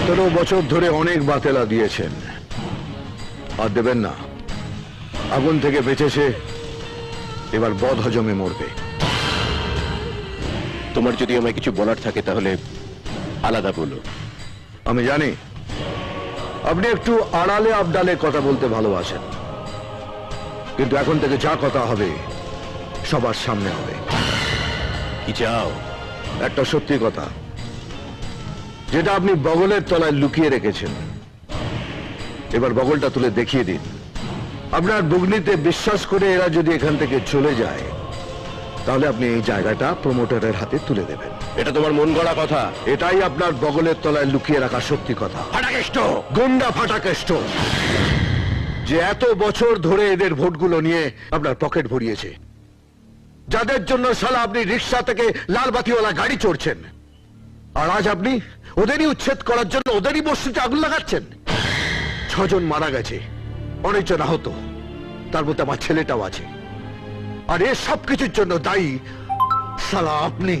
17 বছর ধরে অনেক বাতেলা দিয়েছেন, আর দেবেন না। আগুন থেকে বেঁচেছে, এবার বদ হজমে মরবে। তোমার যদি আমায় কিছু বলার থাকে তাহলে আলাদা বলো। আমি জানি আপনি একটু আড়ালে আবডালে কথা বলতে ভালোবাসেন, কিন্তু এখন থেকে যা কথা হবে সবার সামনে হবে। কি চাও? একটা সত্যি কথা, যেটা আপনি বগলের তলায় লুকিয়ে রেখেছেন, এবার বগলটা তুলে দেখিয়ে দিন। আপনার বুগনিতে বিশ্বাস করে এরা যদি এখান থেকে চলে যায়, তাহলে আপনি এই জায়গাটা প্রমোটারের হাতে তুলে দেবেন। এটা তোমার মন গড়া কথা। এটাই আপনার বগলের তলায় লুকিয়ে রাখা সত্যি কথা। ফাটাকেষ্ট, গুন্ডা ফাটাকেষ্ট, যে এত বছর ধরে এদের ভোটগুলো নিয়ে আপনার পকেট ভরিয়েছে, যাদের জন্য শালা আপনি রিক্সা থেকে লাল বাতিওয়ালা গাড়ি চড়ছেন, আর আজ আপনি ওদেরই উচ্ছেদ করার জন্য ওদেরই বস্তিতে আগুন লাগাচ্ছেন। 6 জন মারা গেছে, অনেকজন আহত, তার মধ্যে আমার ছেলেটাও আছে। আর এর সবকিছুর জন্য দায়ী শালা আপনি।